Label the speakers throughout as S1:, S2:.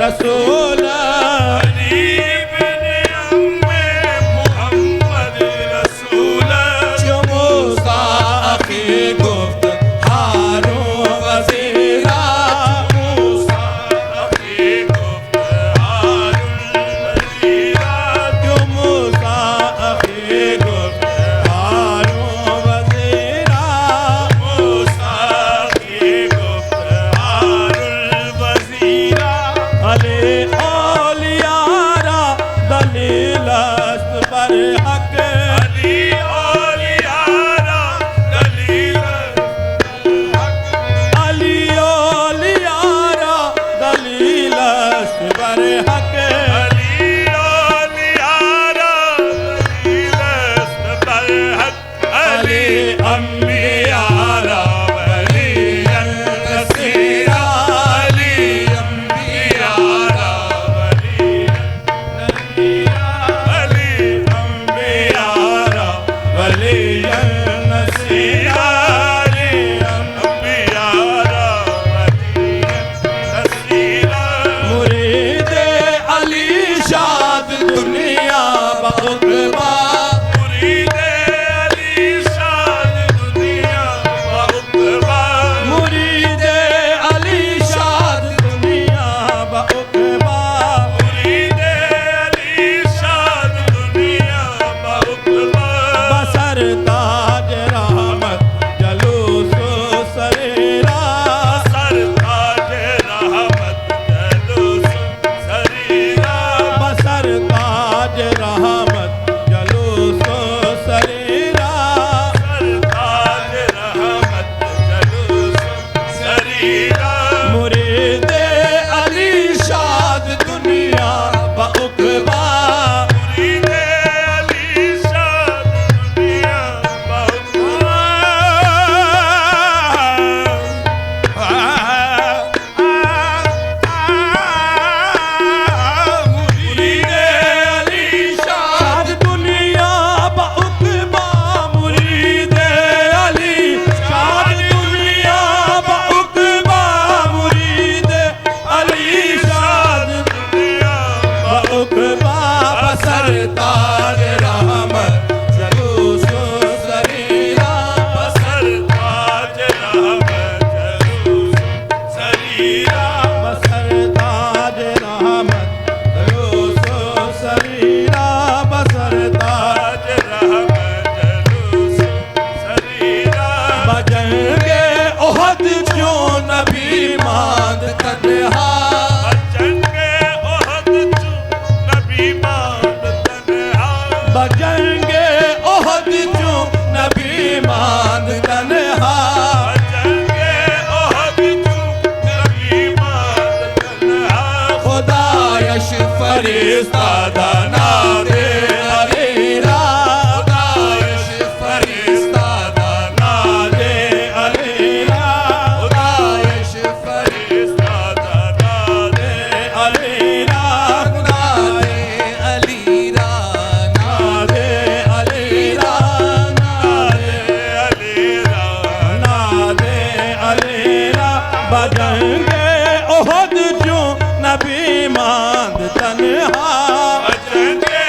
S1: रसूल
S2: अली बिन अम्मे मोहम्मद रसूल
S1: जो मूसा अखी गुफ्त हारून वज़ीरा
S2: मूसा अखी गुफ्त हारून वज़ीरा
S1: जो मूसा अखी गुफ्त हारून वज़ीरा
S2: मूसा अखी गुफ्त हारून वज़ीरा
S1: अली औलियारा दलील अस्त बर हक
S2: अली औलियारा दलील हक
S1: अली औलियारा दलील अस्त बर हक
S2: अली औलियारा दलील बर हक अली अंबियारा वलियन नसीरा अली अंबियारा वलियन नसीरा अली अंबियारा
S1: वलियन नसीरा
S2: अली अंबियारा वलियन नसीरा
S1: मुरीद अली शाद दुनिया बउकबा
S2: मुरीदे अली शाद दुनिया बउकबा
S1: मुरीद अली शाद दुनिया बउकबा
S2: मुरीदे अली शाद दुनिया बउकबा
S1: बसर ताज रहमत जलूस सरेरा
S2: सरताज रहमत जलूस सरीरा
S1: बसर ताज रहमत जलूस सरेरा
S2: सरताज रहमत जलूस सरीरा
S1: मुरीद अली शाद दुनिया बउकबा
S2: मुरीदे अली शाद दुनिया मुरीदे अली
S1: शाद दुनिया बउकबा मुरीद अली शाद दुनिया बउकबा मुरीद अली शाद
S2: दुनिया
S1: बउकबा बसर ताज रहमत जलूस सरीरा
S2: सरताज रहमत जलूस सरीरा
S1: बसर ताज रहमत जलूस सरीरा बसर ताज
S2: ताज रहमत जलूस सरीरा
S1: बजंगे ओहद जो नबी मांद तन्हा
S2: बचन के ओहद चू नबी मान तन्हा
S1: बजंगे ओहद जो नबी मांद तन्हा
S2: बचन के ओहद चू नबी मान तन्हा
S1: खुदायश फरिश्ता दाना दे अलीरा खुदायश फरिश्ता दाना दे अलीरा खुदायश
S2: फरिश्ता दाना दे
S1: अलीरा खुदाए अलीरा ना दे अलीरा ना दे
S2: अलीरा
S1: ना दे अलीरा बजंगे ओहद जो नबी मांद तन्हा
S2: बचन के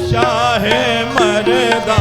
S1: शाहे मर्दा